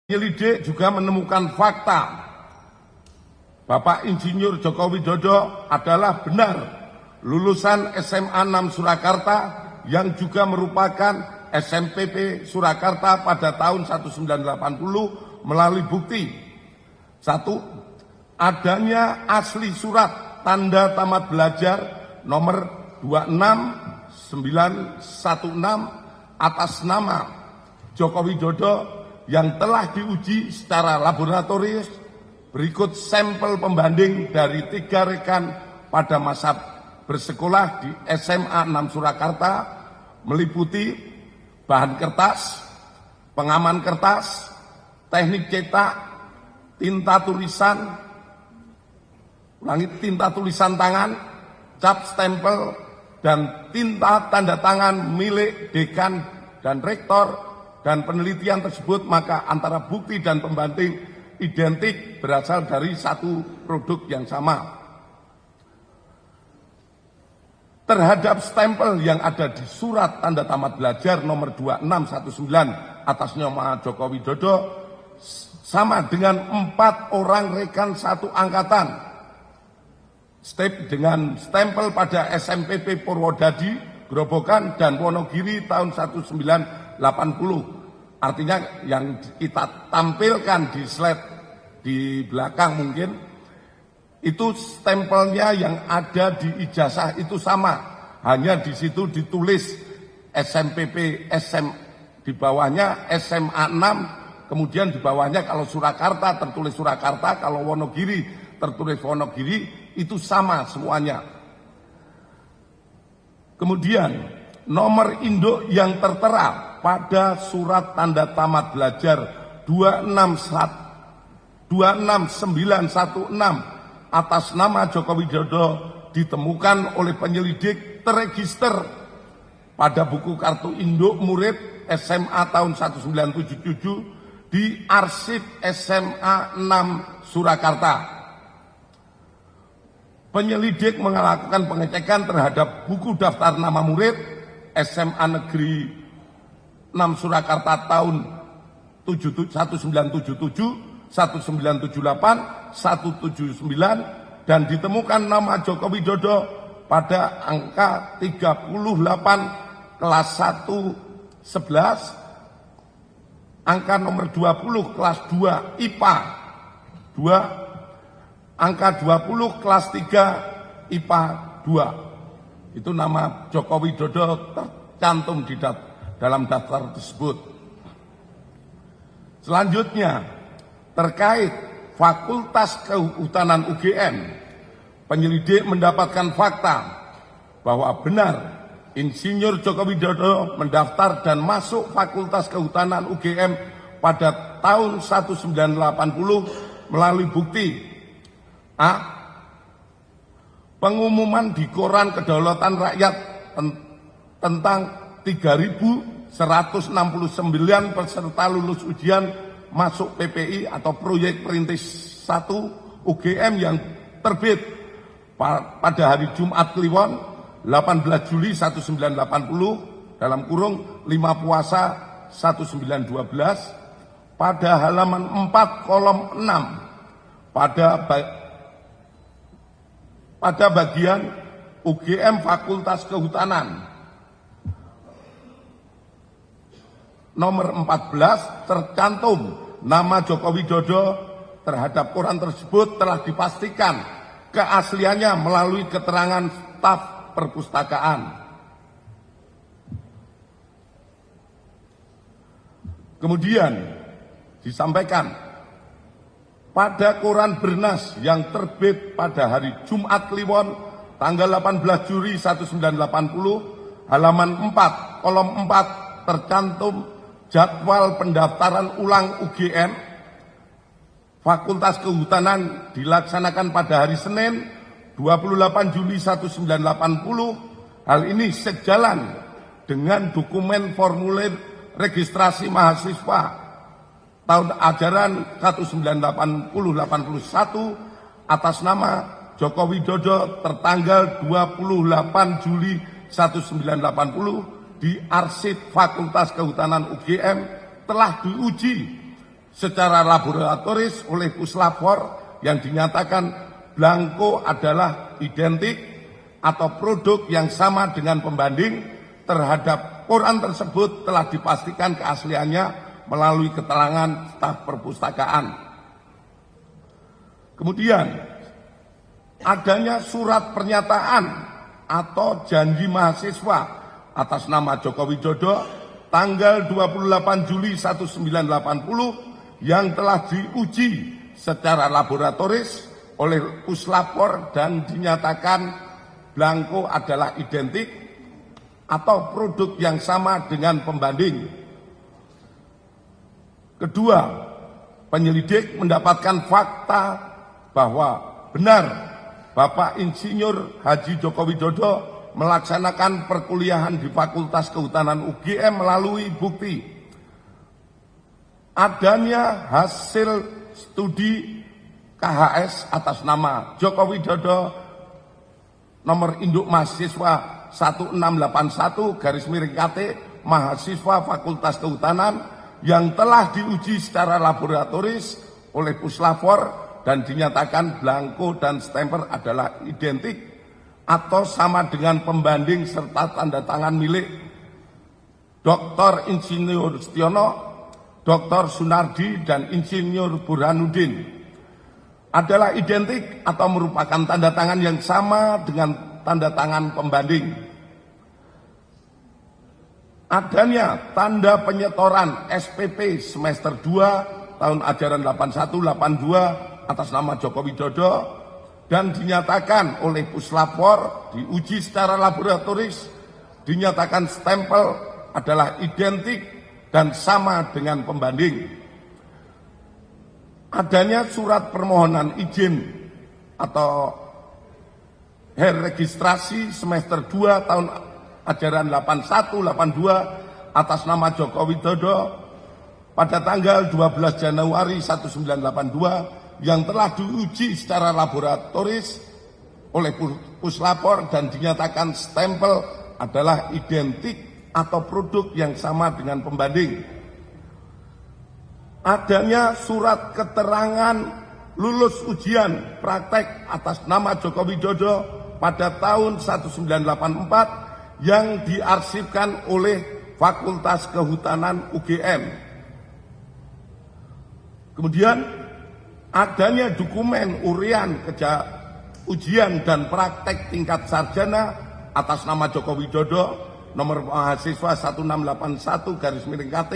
Penyelidik juga menemukan fakta Bapak Insinyur Joko Widodo adalah benar lulusan SMA 6 Surakarta yang juga merupakan SMPP Surakarta pada tahun 1980 melalui bukti. 1. Adanya asli surat tanda tamat belajar nomor 26916 atas nama Joko Widodo yang telah diuji secara laboratorius. Berikut sampel pembanding dari 3 rekan pada masa bersekolah di SMA 6 Surakarta, meliputi bahan kertas, pengaman kertas, teknik cetak, tinta tulisan tangan, cap stempel, dan tinta tanda tangan milik dekan dan rektor. Dan penelitian tersebut maka antara bukti dan pembanding identik berasal dari satu produk yang sama. Terhadap stempel yang ada di surat tanda tamat belajar nomor 2619 atas nama Joko Widodo sama dengan 4 orang rekan satu angkatan. Dengan stempel pada SMPP Purwodadi, Grobogan, dan Wonogiri tahun 1980. Artinya yang kita tampilkan di slide di belakang mungkin, itu stempelnya yang ada di ijazah itu sama. Hanya di situ ditulis SMPP, di bawahnya SMA 6, kemudian di bawahnya kalau Surakarta tertulis Surakarta, kalau Wonogiri tertulis Wonogiri, itu sama semuanya. Kemudian nomor induk yang tertera pada surat tanda tamat belajar 26916 atas nama Joko Widodo ditemukan oleh penyelidik terregister pada buku kartu induk murid SMA tahun 1977 di arsip SMA 6 Surakarta. Penyelidik melakukan pengecekan terhadap buku daftar nama murid SMA Negeri 6 Surakarta tahun 1977, 1978, 179 dan ditemukan nama Joko Widodo pada angka 38 kelas 1 11, angka nomor 20 kelas 2 IPA 2, angka 20 kelas 3 IPA 2. Itu nama Joko Widodo tercantum di dalam daftar tersebut. Selanjutnya, terkait Fakultas Kehutanan UGM, penyelidik mendapatkan fakta bahwa benar Insinyur Joko Widodo mendaftar dan masuk Fakultas Kehutanan UGM pada tahun 1980 melalui bukti: A. Pengumuman di Koran Kedaulatan Rakyat tentang 3.169 peserta lulus ujian masuk PPI atau proyek perintis 1 UGM yang terbit pada hari Jumat Kliwon 18 Juli 1980 dalam kurung 5 Puasa 1912 pada halaman 4 kolom 6 pada bagian UGM Fakultas Kehutanan nomor 14 tercantum nama Joko Widodo. Terhadap koran tersebut telah dipastikan keasliannya melalui keterangan staf perpustakaan. Kemudian disampaikan pada koran Bernas yang terbit pada hari Jumat Kliwon tanggal 18 Juli 1980 halaman 4 kolom 4 tercantum jadwal pendaftaran ulang UGM Fakultas Kehutanan dilaksanakan pada hari Senin 28 Juli 1980. Hal ini sejalan dengan dokumen formulir registrasi mahasiswa tahun ajaran 1980-81 atas nama Joko Widodo tertanggal 28 Juli 1980 di arsip Fakultas Kehutanan UGM telah diuji secara laboratoris oleh Puslapor yang dinyatakan blanko adalah identik atau produk yang sama dengan pembanding terhadap koran tersebut telah dipastikan keasliannya melalui keterangan staf perpustakaan. Kemudian adanya surat pernyataan atau janji mahasiswa atas nama Joko Widodo tanggal 28 Juli 1980 yang telah diuji secara laboratoris oleh Puslapor dan dinyatakan blanko adalah identik atau produk yang sama dengan pembanding. Kedua, penyelidik mendapatkan fakta bahwa benar Bapak Insinyur Haji Joko Widodo melaksanakan perkuliahan di Fakultas Kehutanan UGM melalui bukti adanya hasil studi KHS atas nama Joko Widodo nomor induk mahasiswa 1681/KT mahasiswa Fakultas Kehutanan yang telah diuji secara laboratoris oleh Puslapor dan dinyatakan blanko dan stemper adalah identik atau sama dengan pembanding serta tanda tangan milik Dr. Insinyur Setiono, Dr. Sunardi, dan Insinyur Burhanuddin adalah identik atau merupakan tanda tangan yang sama dengan tanda tangan pembanding. Adanya tanda penyetoran SPP semester 2 tahun ajaran 81-82 atas nama Joko Widodo dan dinyatakan oleh Puslapor diuji secara laboratoris dinyatakan stempel adalah identik dan sama dengan pembanding. Adanya surat permohonan izin atau registrasi semester 2 tahun ajaran 81-82 atas nama Joko Widodo pada tanggal 12 Januari 1982 yang telah diuji secara laboratoris oleh Puslapor dan dinyatakan stempel adalah identik atau produk yang sama dengan pembanding. Adanya surat keterangan lulus ujian praktek atas nama Joko Widodo pada tahun 1984 yang diarsipkan oleh Fakultas Kehutanan UGM. Kemudian adanya dokumen urian ujian dan praktek tingkat sarjana atas nama Joko Widodo nomor mahasiswa 1681/KT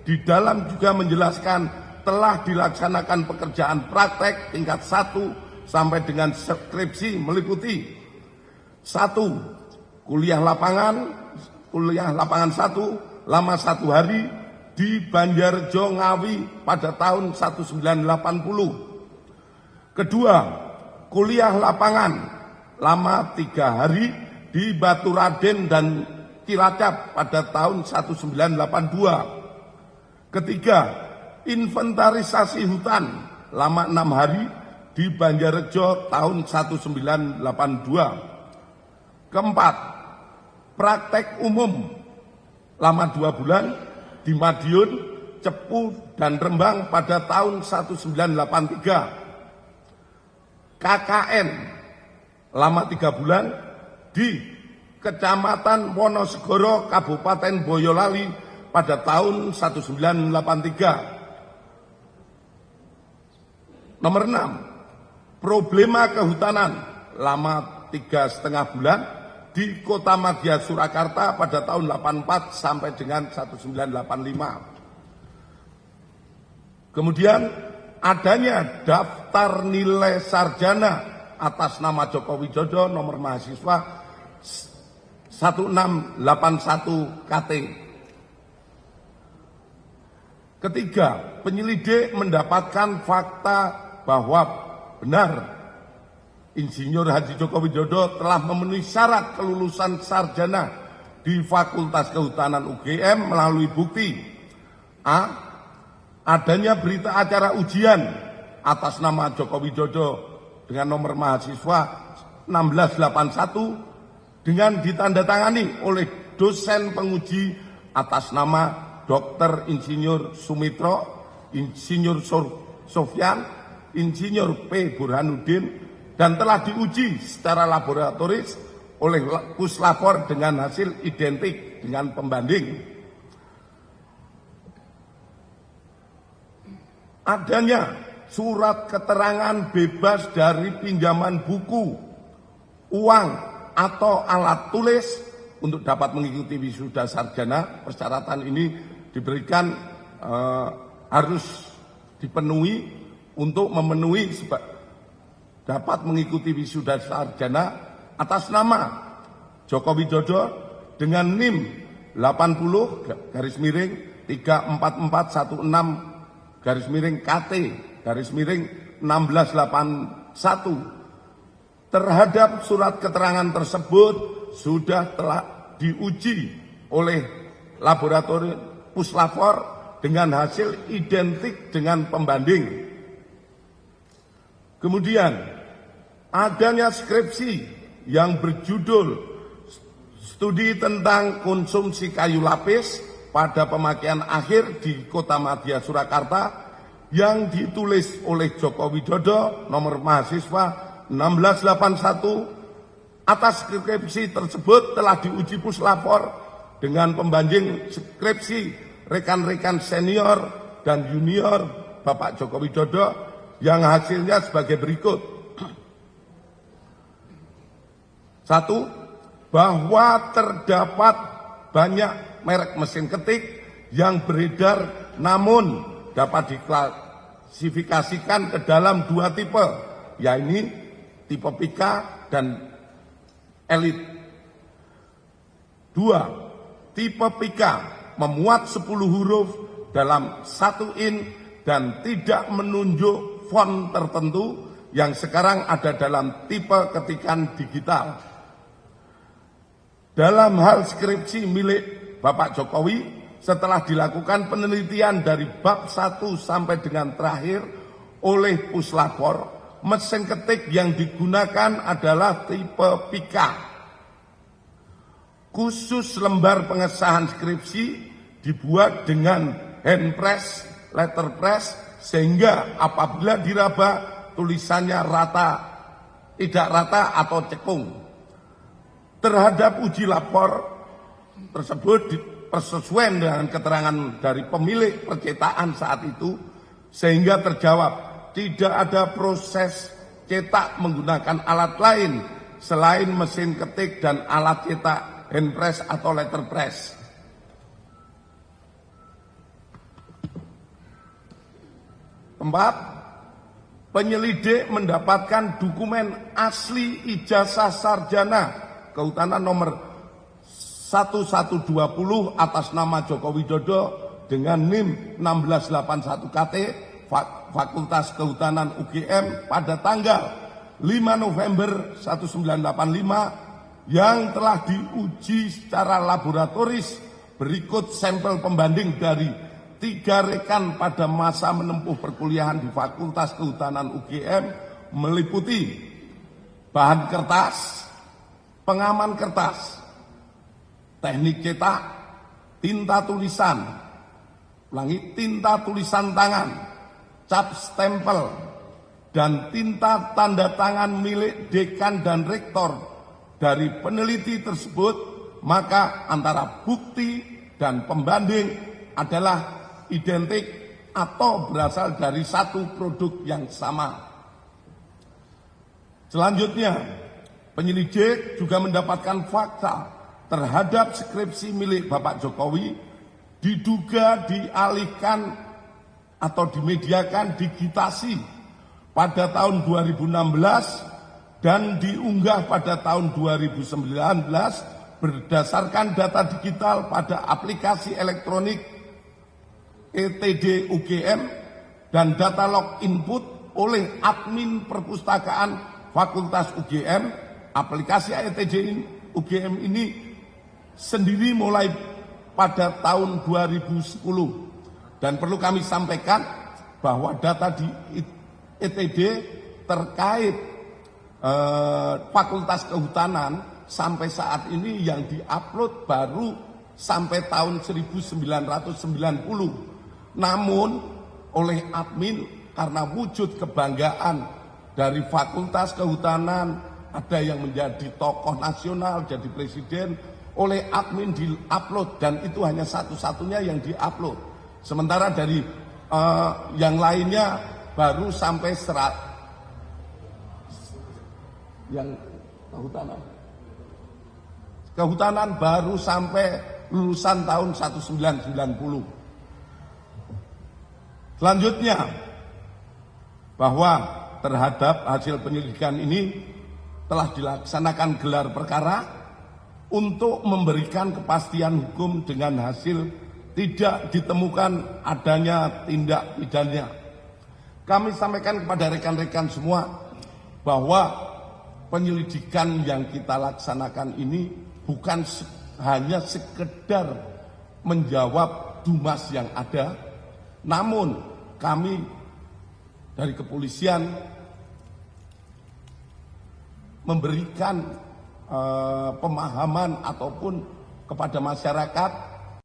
di dalam juga menjelaskan telah dilaksanakan pekerjaan praktek tingkat 1 sampai dengan skripsi meliputi 1. Kuliah lapangan 1 lama 1 hari di Banjarjo Ngawi pada tahun 1980. Kedua, kuliah lapangan lama 3 hari di Baturaden dan Cilacap pada tahun 1982. Ketiga, inventarisasi hutan lama 6 hari di Banjarjo tahun 1982. Keempat, praktek umum lama 2 bulan di Madiun, Cepu, dan Rembang pada tahun 1983. KKN lama 3 bulan di Kecamatan Wonosegoro, Kabupaten Boyolali pada tahun 1983. Nomor 6, problema kehutanan lama 3,5 bulan di Kota Madia Surakarta pada tahun 84 sampai dengan 1985. Kemudian adanya daftar nilai sarjana atas nama Joko Widodo nomor mahasiswa 1681/KT. Ketiga, penyelidik mendapatkan fakta bahwa benar Insinyur Haji Joko Widodo telah memenuhi syarat kelulusan sarjana di Fakultas Kehutanan UGM melalui bukti A. Adanya berita acara ujian atas nama Joko Widodo dengan nomor mahasiswa 1681 dengan ditandatangani oleh dosen penguji atas nama Dr. Insinyur Sumitro Insinyur Sofyan, Insinyur P. Burhanuddin, dan telah diuji secara laboratoris oleh puslapor dengan hasil identik dengan pembanding. Adanya surat keterangan bebas dari pinjaman buku, uang, atau alat tulis untuk dapat mengikuti wisuda sarjana. Persyaratan ini diberikan harus dipenuhi untuk memenuhi dapat mengikuti wisuda sarjana atas nama Joko Widodo dengan NIM 80-4416-KT-1681 terhadap surat keterangan tersebut sudah telah diuji oleh laboratorium puslapor dengan hasil identik dengan pembanding. Kemudian adanya skripsi yang berjudul Studi tentang Konsumsi Kayu Lapis pada Pemakaian Akhir di Kota Madya Surakarta yang ditulis oleh Joko Widodo, nomor mahasiswa 1681. Atas skripsi tersebut telah diuji puslapor dengan pembanding skripsi rekan-rekan senior dan junior Bapak Joko Widodo yang hasilnya sebagai berikut. 1. Bahwa terdapat banyak merek mesin ketik yang beredar namun dapat diklasifikasikan ke dalam dua tipe, yaitu tipe Pika dan Elite. 2. Tipe Pika memuat 10 huruf dalam 1 in dan tidak menunjuk font tertentu yang sekarang ada dalam tipe ketikan digital. Dalam hal skripsi milik Bapak Jokowi, setelah dilakukan penelitian dari bab 1 sampai dengan terakhir oleh puslapor, mesin ketik yang digunakan adalah tipe Pika. Khusus lembar pengesahan skripsi dibuat dengan hand press, letterpress, sehingga apabila diraba tulisannya rata, tidak rata atau cekung. Terhadap uji lapor tersebut persesuaian dengan keterangan dari pemilik percetakan saat itu, sehingga terjawab tidak ada proses cetak menggunakan alat lain selain mesin ketik dan alat cetak hand press atau letterpress. 4. Penyelidik mendapatkan dokumen asli ijazah sarjana Kehutanan nomor 1120 atas nama Joko Widodo dengan NIM 1681 KT Fakultas Kehutanan UGM pada tanggal 5 November 1985 yang telah diuji secara laboratoris. Berikut sampel pembanding dari 3 rekan pada masa menempuh perkuliahan di Fakultas Kehutanan UGM meliputi bahan kertas, pengaman kertas, teknik cetak, tinta tulisan, tinta tulisan tangan, cap stempel, dan tinta tanda tangan milik dekan dan rektor. Dari peneliti tersebut, maka antara bukti dan pembanding adalah identik atau berasal dari satu produk yang sama. Selanjutnya, penyelidik juga mendapatkan fakta terhadap skripsi milik Bapak Jokowi diduga dialihkan atau dimediakan digitasi pada tahun 2016 dan diunggah pada tahun 2019 berdasarkan data digital pada aplikasi elektronik ETD UGM dan data log input oleh admin perpustakaan Fakultas UGM. Aplikasi ETD UGM ini sendiri mulai pada tahun 2010 dan perlu kami sampaikan bahwa data di ETD terkait Fakultas Kehutanan sampai saat ini yang diupload baru sampai tahun 1990. Namun oleh admin karena wujud kebanggaan dari Fakultas Kehutanan, ada yang menjadi tokoh nasional, jadi presiden, oleh admin di-upload, dan itu hanya satu-satunya yang di-upload. Sementara dari yang lainnya baru sampai yang kehutanan baru sampai lulusan tahun 1990. Selanjutnya, bahwa terhadap hasil penyelidikan ini telah dilaksanakan gelar perkara untuk memberikan kepastian hukum dengan hasil tidak ditemukan adanya tindak pidana. Kami sampaikan kepada rekan-rekan semua bahwa penyelidikan yang kita laksanakan ini bukan hanya sekedar menjawab dumas yang ada, namun kami dari kepolisian memberikan pemahaman ataupun kepada masyarakat